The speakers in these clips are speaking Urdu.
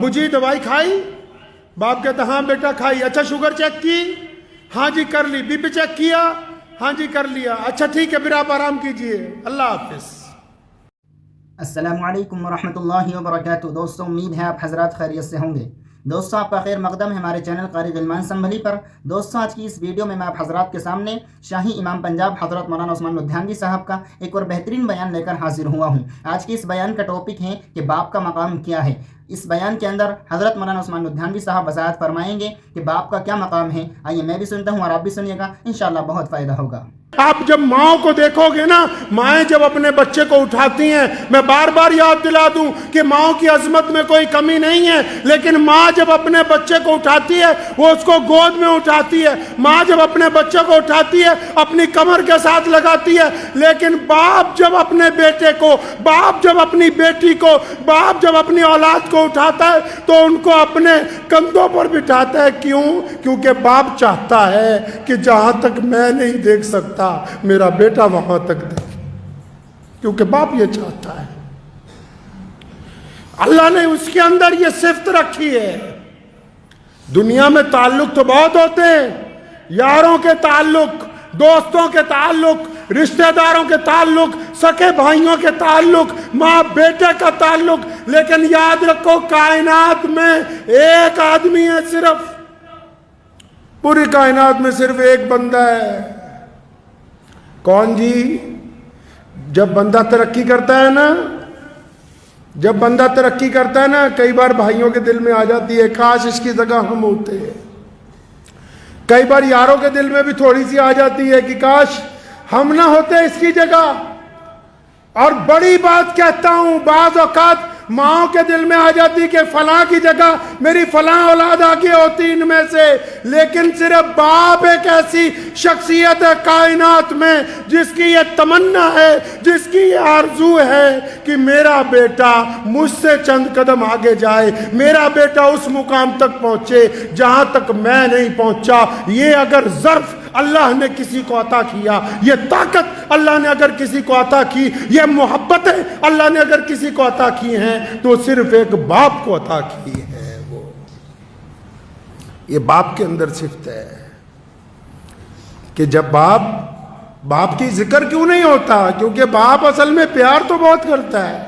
مجھے دوائی کھائی؟ باپ کہتا ہاں بیٹا کھائی. اچھا شوگر چیک کی؟ ہاں جی کر لی. بی پی چیک کیا؟ ہاں جی کر لیا. اچھا ٹھیک ہے پھر آپ آرام کیجئے. اللہ حافظ. السلام علیکم ورحمۃ اللہ وبرکاتہ. دوستوں امید ہے آپ حضرات خیریت سے ہوں گے. دوستوں آپ کا خیر مقدم ہے ہمارے چینل قاری غلمان سنبھلی پر. دوستوں آج کی اس ویڈیو میں آپ حضرات کے سامنے شاہی امام پنجاب حضرت مولانا عثمان لدھیانوی صاحب کا ایک اور بہترین بیان لے کر حاضر ہوا ہوں. آج کی اس بیان کا ٹاپک ہے کہ باپ کا مقام کیا ہے. اس بیان کے اندر حضرت مولانا عثمان لدھیانوی صاحب وضاحت فرمائیں گے کہ باپ کا کیا مقام ہے. آئیے میں بھی سنتا ہوں اور آپ بھی سنیے گا, انشاءاللہ بہت فائدہ ہوگا. آپ جب ماں کو دیکھو گے نا, مائیں جب اپنے بچے کو اٹھاتی ہیں, میں بار بار یاد دلا دوں کہ ماں کی عظمت میں کوئی کمی نہیں ہے, لیکن ماں جب اپنے بچے کو اٹھاتی ہے وہ اس کو گود میں اٹھاتی ہے. ماں جب اپنے بچے کو اٹھاتی ہے اپنی کمر کے ساتھ لگاتی ہے, لیکن باپ جب اپنے بیٹے کو, باپ جب اپنی بیٹی کو, باپ جب اپنی اولاد کو اٹھاتا ہے تو ان کو اپنے کندھوں پر بٹھاتا ہے. کیوں؟ کیونکہ باپ چاہتا ہے کہ جہاں تک میں نہیں دیکھ سکتا میرا بیٹا وہاں تک دیکھے, کیونکہ باپ یہ چاہتا ہے. اللہ نے اس کے اندر یہ صفت رکھی ہے. دنیا میں تعلق تو بہت ہوتے ہیں, یاروں کے تعلق, دوستوں کے تعلق, رشتہ داروں کے تعلق, سکے بھائیوں کے تعلق, ماں بیٹے کا تعلق, لیکن یاد رکھو کائنات میں ایک آدمی ہے صرف, پوری کائنات میں صرف ایک بندہ ہے. کون جی؟ جب بندہ ترقی کرتا ہے نا, جب بندہ ترقی کرتا ہے نا, کئی بار بھائیوں کے دل میں آ جاتی ہے کاش اس کی جگہ ہم ہوتے. کئی بار یاروں کے دل میں بھی تھوڑی سی آ جاتی ہے کہ کاش ہم نہ ہوتے اس کی جگہ. اور بڑی بات کہتا ہوں, بعض اوقات ماں کے دل میں آ جاتی کہ فلاں کی جگہ میری فلاں اولاد آگے ہوتی ان میں سے, لیکن صرف باپ ایک ایسی شخصیت ہے کائنات میں جس کی یہ تمنا ہے, جس کی یہ آرزو ہے کہ میرا بیٹا مجھ سے چند قدم آگے جائے, میرا بیٹا اس مقام تک پہنچے جہاں تک میں نہیں پہنچا. یہ اگر ظرف اللہ نے کسی کو عطا کیا, یہ طاقت اللہ نے اگر کسی کو عطا کی, یہ محبتیں اللہ نے اگر کسی کو عطا کی ہیں تو صرف ایک باپ کو عطا کی ہے. وہ یہ باپ کے اندر صفت ہے کہ جب باپ کی ذکر کیوں نہیں ہوتا, کیونکہ باپ اصل میں پیار تو بہت کرتا ہے,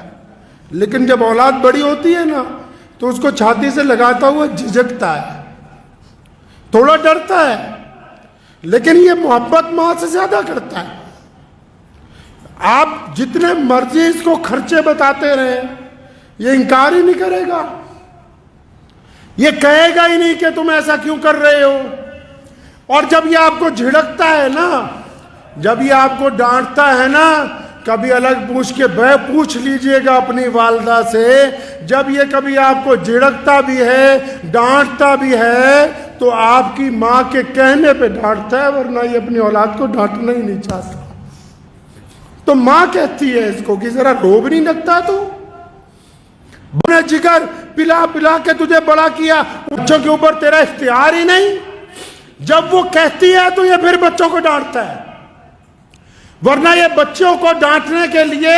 لیکن جب اولاد بڑی ہوتی ہے نا تو اس کو چھاتی سے لگاتا ہوا جھجکتا ہے, تھوڑا ڈرتا ہے, لیکن یہ محبت ماں سے زیادہ کرتا ہے. آپ جتنے مرضی اس کو خرچے بتاتے رہے یہ انکار ہی نہیں کرے گا, یہ کہے گا ہی نہیں کہ تم ایسا کیوں کر رہے ہو. اور جب یہ آپ کو جھڑکتا ہے نا, جب یہ آپ کو ڈانٹتا ہے نا, کبھی الگ پوچھ لیجئے گا اپنی والدہ سے, جب یہ کبھی آپ کو جھڑکتا بھی ہے, ڈانٹتا بھی ہے, تو آپ کی ماں کے کہنے پہ ڈانٹتا ہے, ورنہ یہ اپنی اولاد کو ڈانٹنا ہی نہیں چاہتا. تو ماں کہتی ہے اس کو کہ ذرا روب نہیں لگتا, تو بنے جگر پلا پلا کے تجھے بڑا کیا, بچوں کے اوپر تیرا اختیار ہی نہیں. جب وہ کہتی ہے تو یہ پھر بچوں کو ڈانٹتا ہے, ورنہ یہ بچوں کو ڈانٹنے کے لیے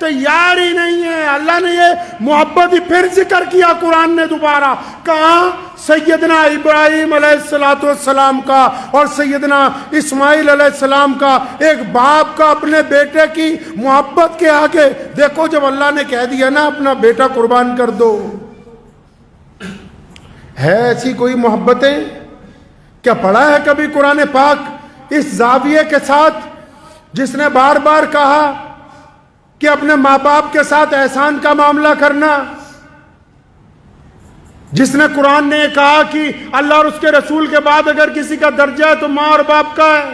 تیار ہی نہیں ہے. اللہ نے یہ محبت ہی پھر ذکر کیا قرآن نے دوبارہ. کہاں؟ سیدنا ابراہیم علیہ السلام کا اور سیدنا اسماعیل علیہ السلام کا, ایک باپ کا اپنے بیٹے کی محبت کے آگے. دیکھو جب اللہ نے کہہ دیا نا اپنا بیٹا قربان کر دو, ہے ایسی کوئی محبتیں؟ کیا پڑھا ہے کبھی قرآن پاک اس زاویے کے ساتھ جس نے بار بار کہا کہ اپنے ماں باپ کے ساتھ احسان کا معاملہ کرنا, جس نے قرآن نے کہا کہ اللہ اور اس کے رسول کے بعد اگر کسی کا درجہ ہے تو ماں اور باپ کا ہے,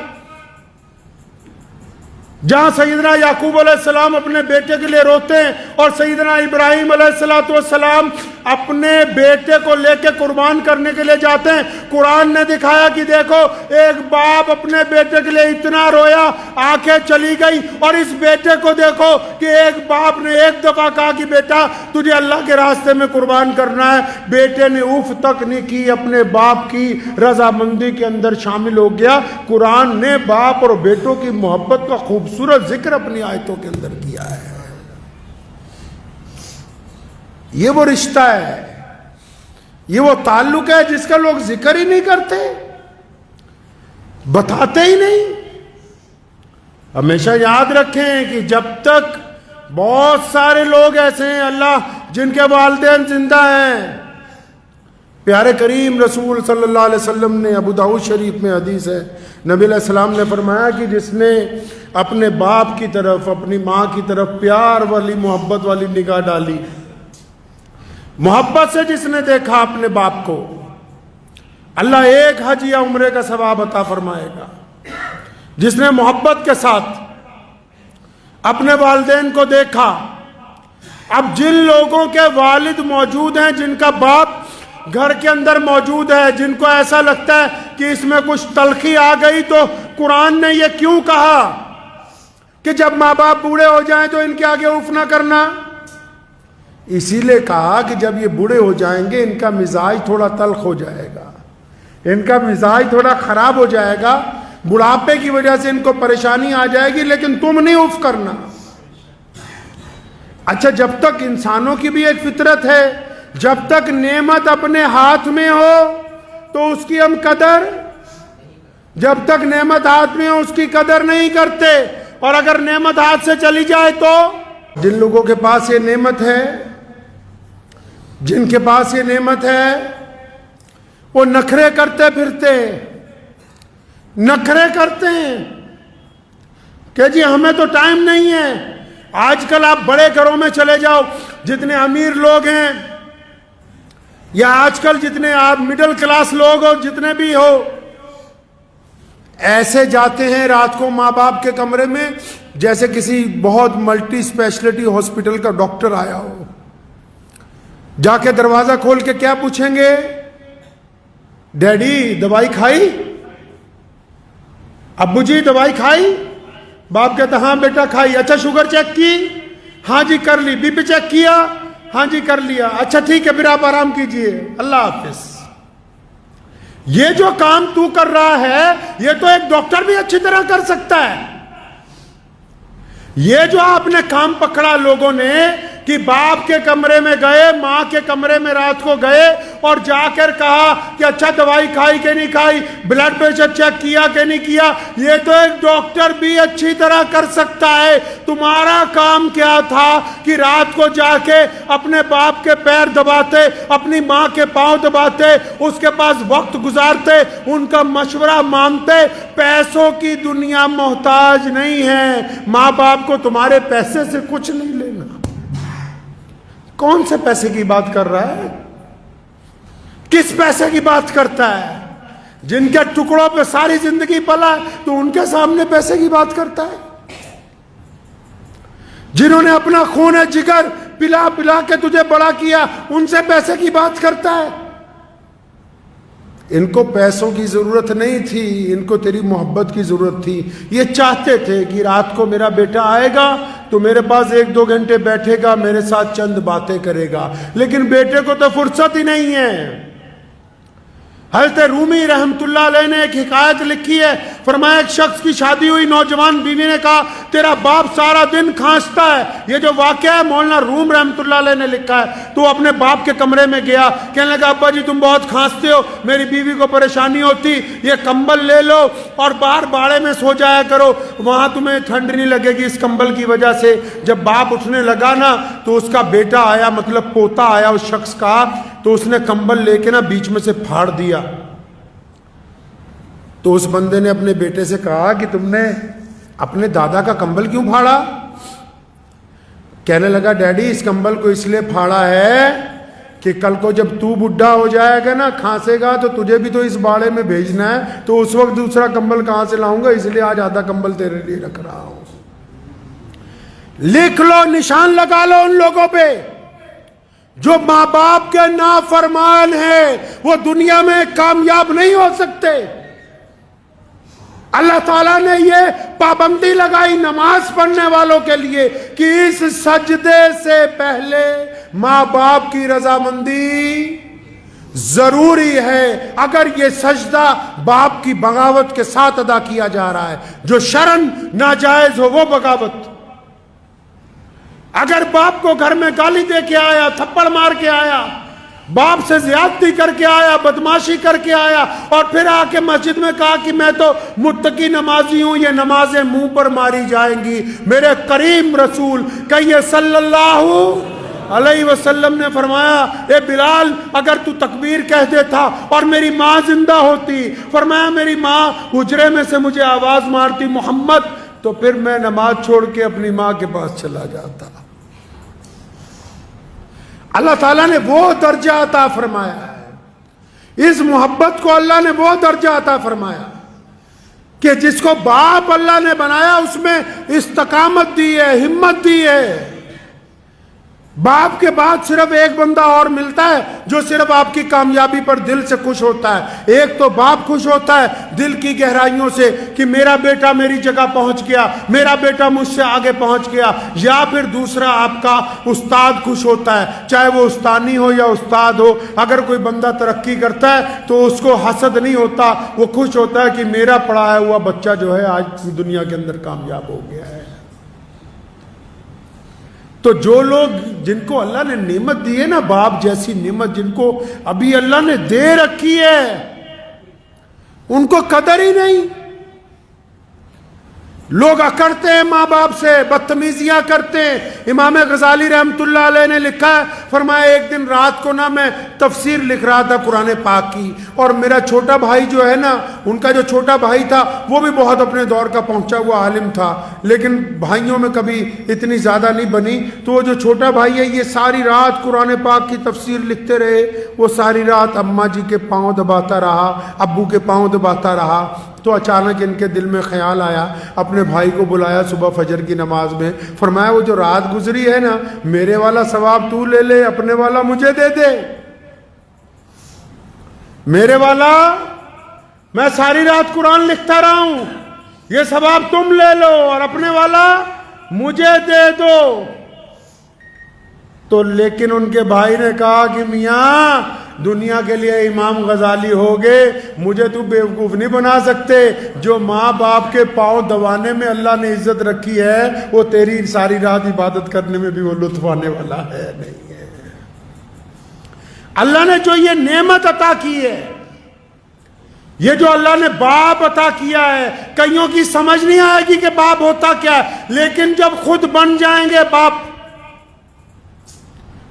جہاں سیدنا یعقوب علیہ السلام اپنے بیٹے کے لیے روتے ہیں اور سیدنا ابراہیم علیہ السلام اپنے بیٹے کو لے کے قربان کرنے کے لیے جاتے ہیں. قرآن نے دکھایا کہ دیکھو ایک باپ اپنے بیٹے کے لیے اتنا رویا, آنکھیں چلی گئی, اور اس بیٹے کو دیکھو کہ ایک باپ نے ایک دفعہ کہا کہ بیٹا تجھے اللہ کے راستے میں قربان کرنا ہے. بیٹے نے اف تک نہیں کی, اپنے باپ کی رضامندی کے اندر شامل ہو گیا. قرآن نے باپ اور بیٹوں کی محبت کا خوبصورت ذکر اپنی آیتوں کے اندر کیا ہے. یہ وہ رشتہ ہے یہ وہ تعلق ہے جس کا لوگ ذکر ہی نہیں کرتے، بتاتے ہی نہیں۔ ہمیشہ یاد رکھیں کہ جب تک بہت سارے لوگ ایسے ہیں اللہ جن کے والدین زندہ ہیں، پیارے کریم رسول صلی اللہ علیہ وسلم نے، ابو داؤد شریف میں حدیث ہے، نبی علیہ السلام نے فرمایا کہ جس نے اپنے باپ کی طرف، اپنی ماں کی طرف پیار والی، محبت والی نگاہ ڈالی، محبت سے جس نے دیکھا اپنے باپ کو، اللہ ایک حج یا عمرے کا ثواب عطا فرمائے گا۔ جس نے محبت کے ساتھ اپنے والدین کو دیکھا، اب جن لوگوں کے والد موجود ہیں، جن کا باپ گھر کے اندر موجود ہے، جن کو ایسا لگتا ہے کہ اس میں کچھ تلخی آ گئی، تو قرآن نے یہ کیوں کہا کہ جب ماں باپ بوڑھے ہو جائیں تو ان کے آگے اف نہ کرنا؟ اسی لیے کہا کہ جب یہ بوڑھے ہو جائیں گے ان کا مزاج تھوڑا تلخ ہو جائے گا، ان کا مزاج تھوڑا خراب ہو جائے گا، بڑھاپے کی وجہ سے ان کو پریشانی آ جائے گی، لیکن تم نہیں اف کرنا۔ اچھا، جب تک انسانوں کی بھی ایک فطرت ہے، جب تک نعمت اپنے ہاتھ میں ہو تو اس کی ہم قدر، جب تک نعمت ہاتھ میں ہو اس کی قدر نہیں کرتے، اور اگر نعمت ہاتھ سے چلی جائے تو جن لوگوں کے پاس یہ نعمت ہے، جن کے پاس یہ نعمت ہے، وہ نخرے کرتے پھرتے، نخرے کرتے ہیں کہ جی ہمیں تو ٹائم نہیں ہے۔ آج کل آپ بڑے گھروں میں چلے جاؤ، جتنے امیر لوگ ہیں یا آج کل جتنے آپ مڈل کلاس لوگ ہو، جتنے بھی ہو، ایسے جاتے ہیں رات کو ماں باپ کے کمرے میں جیسے کسی بہت ملٹی اسپیشلٹی ہاسپٹل کا ڈاکٹر آیا ہو۔ جا کے دروازہ کھول کے کیا پوچھیں گے؟ ڈیڈی دوائی کھائی؟ ابو جی دوائی کھائی؟ باپ کہتا ہاں بیٹا کھائی۔ اچھا شوگر چیک کی؟ ہاں جی کر لی۔ بی پی چیک کیا؟ ہاں جی کر لیا۔ اچھا ٹھیک ہے پھر آپ آرام کیجئے، اللہ حافظ۔ یہ جو کام تو کر رہا ہے یہ تو ایک ڈاکٹر بھی اچھی طرح کر سکتا ہے۔ یہ جو آپ نے کام پکڑا لوگوں نے کہ باپ کے کمرے میں گئے، ماں کے کمرے میں رات کو گئے اور جا کر کہا کہ اچھا دوائی کھائی کہ نہیں کھائی، بلڈ پریشر چیک کیا کہ نہیں کیا، یہ تو ایک ڈاکٹر بھی اچھی طرح کر سکتا ہے۔ تمہارا کام کیا تھا کہ رات کو جا کے اپنے باپ کے پیر دباتے، اپنی ماں کے پاؤں دباتے، اس کے پاس وقت گزارتے، ان کا مشورہ مانتے۔ پیسوں کی دنیا محتاج نہیں ہے، ماں باپ کو تمہارے پیسے سے کچھ نہیں لینا۔ کون سے پیسے کی بات کر رہا ہے؟ کس پیسے کی بات کرتا ہے؟ جن کے ٹکڑوں پہ ساری زندگی پلا تو ان کے سامنے پیسے کی بات کرتا ہے؟ جنہوں نے اپنا خون جگر پلا پلا کے تجھے بڑا کیا ان سے پیسے کی بات کرتا ہے؟ ان کو پیسوں کی ضرورت نہیں تھی، ان کو تیری محبت کی ضرورت تھی۔ یہ چاہتے تھے کہ رات کو میرا بیٹا آئے گا تو میرے پاس 1-2 گھنٹے بیٹھے گا، میرے ساتھ چند باتیں کرے گا، لیکن بیٹے کو تو فرصت ہی نہیں ہے۔ حضرت رومی رحمت اللہ علیہ نے ایک حکایت لکھی ہے، فرمایا ایک شخص کی شادی ہوئی، نوجوان بیوی نے کہا تیرا باپ سارا دن کھانستا ہے۔ یہ جو واقعہ ہے مولانا روم رحمت اللہ علیہ نے لکھا ہے۔ تو اپنے باپ کے کمرے میں گیا، کہنے لگا ابا جی تم بہت کھانستے ہو، میری بیوی کو پریشانی ہوتی، یہ کمبل لے لو اور باہر باڑے میں سو جایا کرو، وہاں تمہیں ٹھنڈ نہیں لگے گی اس کمبل کی وجہ سے۔ جب باپ اٹھنے لگا نا تو اس کا بیٹا آیا، مطلب پوتا آیا اس شخص کا، تو اس نے کمبل لے کے نا بیچ میں سے پھاڑ دیا۔ تو اس بندے نے اپنے بیٹے سے کہا کہ تم نے اپنے دادا کا کمبل کیوں پھاڑا؟ کہنے لگا ڈیڈی اس کمبل کو اس لیے پھاڑا ہے کہ کل کو جب تو بڈھا ہو جائے گا نا، کھانسے گا، تو تجھے بھی تو اس باڑے میں بھیجنا ہے، تو اس وقت دوسرا کمبل کہاں سے لاؤں گا، اس لیے آج آدھا کمبل تیرے لیے رکھ رہا ہوں۔ لکھ لو، نشان لگا لو ان لوگوں پہ جو ماں باپ کے نافرمان ہیں، وہ دنیا میں کامیاب نہیں ہو سکتے۔ اللہ تعالیٰ نے یہ پابندی لگائی نماز پڑھنے والوں کے لیے کہ اس سجدے سے پہلے ماں باپ کی رضامندی ضروری ہے۔ اگر یہ سجدہ باپ کی بغاوت کے ساتھ ادا کیا جا رہا ہے، جو شرعاً ناجائز ہو وہ بغاوت۔ اگر باپ کو گھر میں گالی دے کے آیا، تھپڑ مار کے آیا، باپ سے زیادتی کر کے آیا، بدماشی کر کے آیا، اور پھر آ کے مسجد میں کہا کہ میں تو متقی نمازی ہوں، یہ نمازیں منہ پر ماری جائیں گی۔ میرے کریم رسول کہیے صلی اللہ علیہ وسلم نے فرمایا، اے بلال اگر تو تکبیر کہہ دیتا اور میری ماں زندہ ہوتی، فرمایا میری ماں حجرے میں سے مجھے آواز مارتی محمد، تو پھر میں نماز چھوڑ کے اپنی ماں کے پاس چلا جاتا۔ اللہ تعالیٰ نے وہ درجہ عطا فرمایا ہے، اس محبت کو اللہ نے وہ درجہ عطا فرمایا کہ جس کو باپ اللہ نے بنایا اس میں استقامت دی ہے، ہمت دی ہے۔ باپ کے بعد صرف ایک بندہ اور ملتا ہے جو صرف آپ کی کامیابی پر دل سے خوش ہوتا ہے۔ ایک تو باپ خوش ہوتا ہے دل کی گہرائیوں سے کہ میرا بیٹا میری جگہ پہنچ گیا، میرا بیٹا مجھ سے آگے پہنچ گیا، یا پھر دوسرا آپ کا استاد خوش ہوتا ہے، چاہے وہ استانی ہو یا استاد ہو۔ اگر کوئی بندہ ترقی کرتا ہے تو اس کو حسد نہیں ہوتا، وہ خوش ہوتا ہے کہ میرا پڑھایا ہوا بچہ جو ہے آج دنیا کے اندر کامیاب ہو گیا ہے۔ تو جو لوگ جن کو اللہ نے نعمت دی ہے نا، باپ جیسی نعمت جن کو ابھی اللہ نے دے رکھی ہے، ان کو قدر ہی نہیں۔ لوگ اکڑتے ہیں ماں باپ سے، بدتمیزیاں کرتے ہیں۔ امام غزالی رحمۃ اللہ علیہ نے لکھا ہے، فرمایا ایک دن رات کو نا میں تفسیر لکھ رہا تھا قرآن پاک کی، اور میرا چھوٹا بھائی جو ہے نا، ان کا جو چھوٹا بھائی تھا وہ بھی بہت اپنے دور کا پہنچا ہوا عالم تھا، لیکن بھائیوں میں کبھی اتنی زیادہ نہیں بنی۔ تو وہ جو چھوٹا بھائی ہے یہ ساری رات قرآن پاک کی تفسیر لکھتے رہے، وہ ساری رات اماں جی کے پاؤں دباتا رہا، ابو کے پاؤں دباتا رہا۔ تو اچانک ان کے دل میں خیال آیا، اپنے بھائی کو بلایا صبح فجر کی نماز میں، فرمایا وہ جو رات گزری ہے نا، میرے والا ثواب تو لے لے، اپنے والا مجھے دے دے۔ میرے والا میں ساری رات قرآن لکھتا رہا ہوں، یہ ثواب تم لے لو، اور اپنے والا مجھے دے دو۔ تو لیکن ان کے بھائی نے کہا کہ میاں دنیا کے لیے امام غزالی ہو گئے، مجھے تو بیوقوف نہیں بنا سکتے۔ جو ماں باپ کے پاؤں دبانے میں اللہ نے عزت رکھی ہے، وہ تیری ساری رات عبادت کرنے میں بھی وہ لطف آنے والا ہے نہیں ہے۔ اللہ نے جو یہ نعمت عطا کی ہے، یہ جو اللہ نے باپ عطا کیا ہے، کئیوں کی سمجھ نہیں آئے گی کہ باپ ہوتا کیا ہے، لیکن جب خود بن جائیں گے باپ،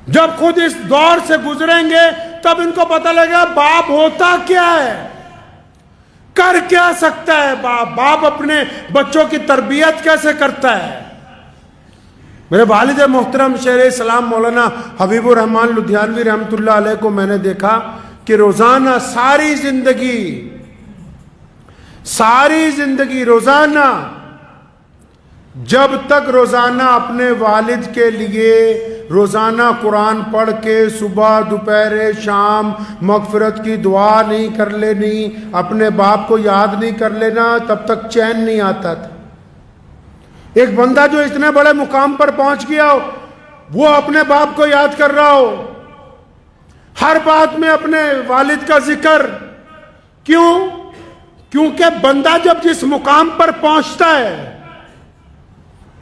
جب خود اس دور سے گزریں گے، تب ان کو پتہ لگے گا باپ ہوتا کیا ہے، کر کیا سکتا ہے باپ اپنے بچوں کی تربیت کیسے کرتا ہے۔ میرے والد محترم شیخ اسلام مولانا حبیب الرحمان لدھیانوی رحمۃ اللہ علیہ کو میں نے دیکھا کہ روزانہ ساری زندگی روزانہ جب تک روزانہ اپنے والد کے لیے روزانہ قرآن پڑھ کے صبح دوپہر شام مغفرت کی دعا نہیں کر لینی، اپنے باپ کو یاد نہیں کر لینا، تب تک چین نہیں آتا تھا۔ ایک بندہ جو اتنے بڑے مقام پر پہنچ گیا ہو، وہ اپنے باپ کو یاد کر رہا ہو، ہر بات میں اپنے والد کا ذکر، کیونکہ بندہ جب جس مقام پر پہنچتا ہے،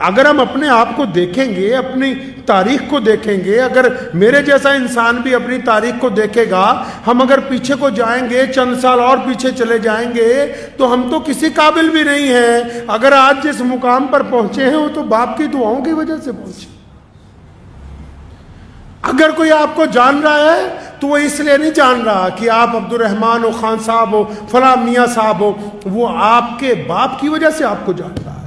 اگر ہم اپنے آپ کو دیکھیں گے، اپنی تاریخ کو دیکھیں گے، اگر میرے جیسا انسان بھی اپنی تاریخ کو دیکھے گا، ہم اگر پیچھے کو جائیں گے، چند سال اور پیچھے چلے جائیں گے، تو ہم تو کسی قابل بھی نہیں ہیں۔ اگر آج جس مقام پر پہنچے ہیں وہ تو باپ کی دعاؤں کی وجہ سے پہنچے۔ اگر کوئی آپ کو جان رہا ہے تو وہ اس لیے نہیں جان رہا کہ آپ عبد الرحمن ہو، خان صاحب ہو، فلاں میاں صاحب ہو، وہ آپ کے باپ کی وجہ سے آپ کو جان رہا ہے۔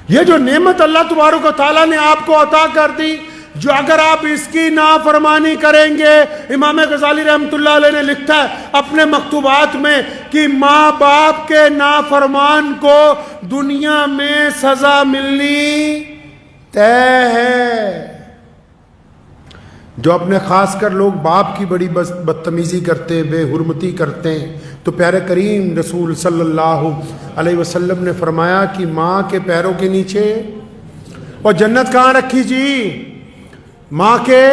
یہ جو نعمت اللہ تبارک و تعالیٰ نے آپ کو عطا کر دی، جو اگر آپ اس کی نافرمانی کریں گے، امام غزالی رحمۃ اللہ علیہ نے لکھتا ہے اپنے مکتوبات میں کہ ماں باپ کے نافرمان کو دنیا میں سزا ملنی طے ہے۔ جو اپنے خاص کر لوگ باپ کی بڑی بدتمیزی کرتے ہیں، بے حرمتی کرتے ہیں، تو پیارے کریم رسول صلی اللہ علیہ وسلم نے فرمایا کہ ماں کے پیروں کے نیچے، اور جنت کہاں رکھی جی؟ ماں کے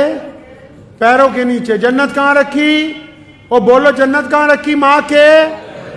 پیروں کے نیچے۔ جنت کہاں رکھی؟ اور بولو جنت کہاں رکھی؟ ماں کے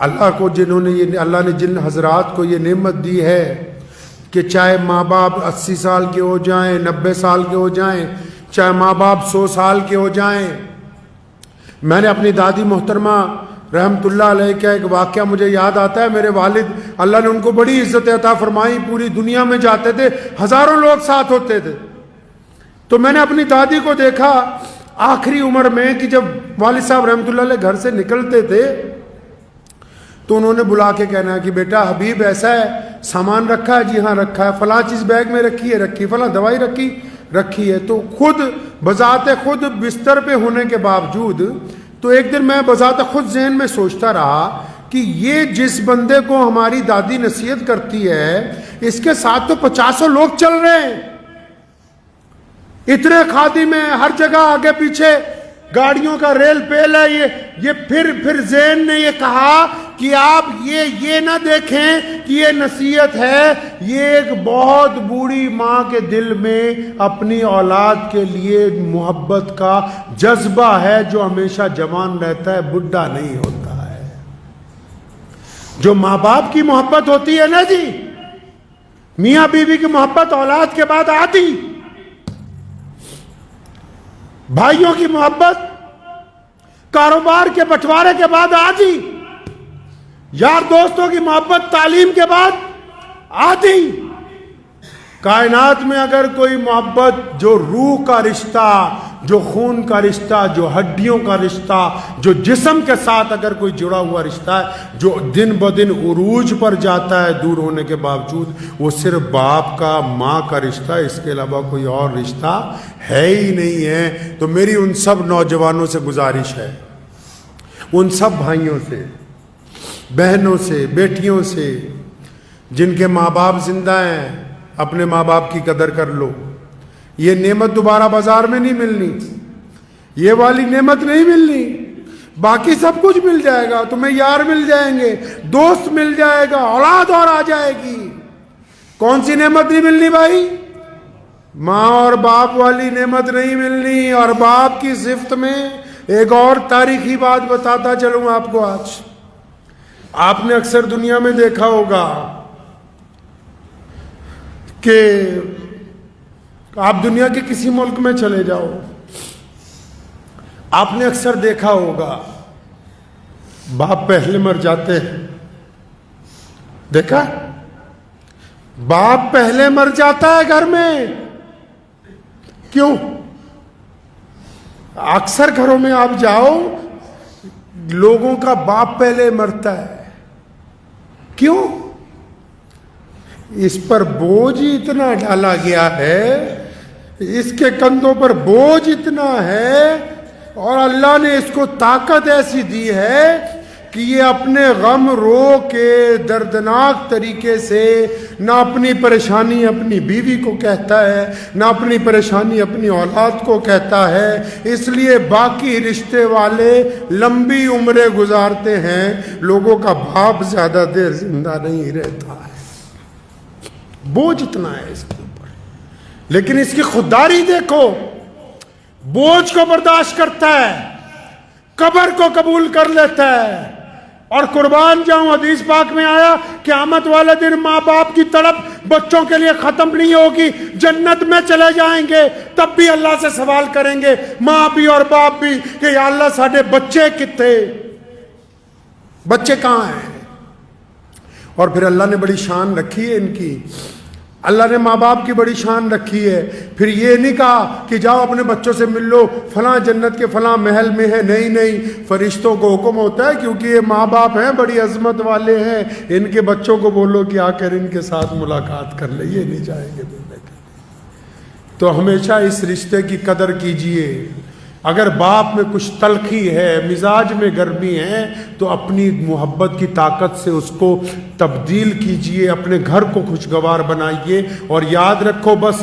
اللہ نے جن حضرات کو یہ نعمت دی ہے کہ چاہے ماں باپ 80 سال کے ہو جائیں، 90 سال کے ہو جائیں، چاہے ماں باپ 100 سال کے ہو جائیں. میں نے اپنی دادی محترمہ رحمت اللہ علیہ کا ایک واقعہ مجھے یاد آتا ہے. میرے والد، اللہ نے ان کو بڑی عزت عطا فرمائی، پوری دنیا میں جاتے تھے، ہزاروں لوگ ساتھ ہوتے تھے. تو میں نے اپنی دادی کو دیکھا آخری عمر میں کہ جب والد صاحب رحمت اللہ علیہ گھر سے نکلتے تھے تو انہوں نے بلا کے کہنا کہ بیٹا حبیب ایسا ہے، سامان رکھا ہے؟ جی ہاں رکھا ہے. فلاں چیز بیگ میں رکھی ہے؟ فلاں دوائی رکھی ہے. تو خود بذات خود بستر پہ ہونے کے باوجود، تو ایک دن میں بذات خود ذہن میں سوچتا رہا کہ یہ جس بندے کو ہماری دادی نصیحت کرتی ہے، اس کے ساتھ تو 50 لوگ چل رہے ہیں. اتنے خادم ہیں، ہر جگہ آگے پیچھے گاڑیوں کا ریل پیل ہے. یہ پھر ذہن نے یہ کہا کہ آپ یہ نہ دیکھیں کہ یہ نصیحت ہے، یہ ایک بہت بوڑھی ماں کے دل میں اپنی اولاد کے لیے محبت کا جذبہ ہے جو ہمیشہ جوان رہتا ہے، بڈھا نہیں ہوتا ہے. جو ماں باپ کی محبت ہوتی ہے نا جی، میاں بیوی کی محبت اولاد کے بعد آتی، بھائیوں کی محبت کاروبار کے بٹوارے کے بعد آتی، یار دوستوں کی محبت تعلیم کے بعد آتی. کائنات میں اگر کوئی محبت جو روح کا رشتہ، جو خون کا رشتہ، جو ہڈیوں کا رشتہ، جو جسم کے ساتھ اگر کوئی جڑا ہوا رشتہ ہے جو دن بدن عروج پر جاتا ہے دور ہونے کے باوجود، وہ صرف باپ کا، ماں کا رشتہ، اس کے علاوہ کوئی اور رشتہ ہے ہی نہیں ہے. تو میری ان سب نوجوانوں سے گزارش ہے، ان سب بھائیوں سے، بہنوں سے، بیٹیوں سے جن کے ماں باپ زندہ ہیں، اپنے ماں باپ کی قدر کر لو. یہ نعمت دوبارہ بازار میں نہیں ملنی، یہ والی نعمت نہیں ملنی. باقی سب کچھ مل جائے گا، تمہیں یار مل جائیں گے، دوست مل جائے گا، اولاد اور آ جائے گی. کون سی نعمت نہیں ملنی بھائی؟ ماں اور باپ والی نعمت نہیں ملنی. اور باپ کی صفت میں ایک اور تاریخی بات بتاتا چلوں آپ کو. آج آپ نے اکثر دنیا میں دیکھا ہوگا کہ آپ دنیا کے کسی ملک میں چلے جاؤ، آپ نے اکثر دیکھا ہوگا باپ پہلے مر جاتے ہیں. دیکھا؟ باپ پہلے مر جاتا ہے گھر میں. کیوں؟ اکثر گھروں میں آپ جاؤ، لوگوں کا باپ پہلے مرتا ہے. کیوں؟ اس پر بوجھ اتنا ڈالا گیا ہے، اس کے کندھوں پر بوجھ اتنا ہے، اور اللہ نے اس کو طاقت ایسی دی ہے کہ یہ اپنے غم رو کے دردناک طریقے سے نہ اپنی پریشانی اپنی بیوی کو کہتا ہے، نہ اپنی پریشانی اپنی اولاد کو کہتا ہے. اس لیے باقی رشتے والے لمبی عمریں گزارتے ہیں، لوگوں کا باپ زیادہ دیر زندہ نہیں رہتا ہے. بوجھ اتنا ہے اس کے اوپر. لیکن اس کی خودداری دیکھو، بوجھ کو برداشت کرتا ہے، قبر کو قبول کر لیتا ہے. اور قربان جاؤں، حدیث پاک میں آیا قیامت والے دن ماں باپ کی تڑپ بچوں کے لیے ختم نہیں ہوگی. جنت میں چلے جائیں گے تب بھی اللہ سے سوال کریں گے، ماں بھی اور باپ بھی، کہ یا اللہ ساڈے بچے کتنے، بچے کہاں ہیں؟ اور پھر اللہ نے بڑی شان رکھی ہے ان کی، اللہ نے ماں باپ کی بڑی شان رکھی ہے. پھر یہ نہیں کہا کہ جاؤ اپنے بچوں سے مل لو، فلاں جنت کے فلاں محل میں ہے. نہیں، فرشتوں کو حکم ہوتا ہے کیونکہ یہ ماں باپ ہیں، بڑی عظمت والے ہیں، ان کے بچوں کو بولو کہ آ کر ان کے ساتھ ملاقات کر لے. یہ نہیں جائیں گے ملنے کے لیے. تو ہمیشہ اس رشتے کی قدر کیجئے. اگر باپ میں کچھ تلخی ہے، مزاج میں گرمی ہے، تو اپنی محبت کی طاقت سے اس کو تبدیل کیجئے، اپنے گھر کو خوشگوار بنائیے. اور یاد رکھو بس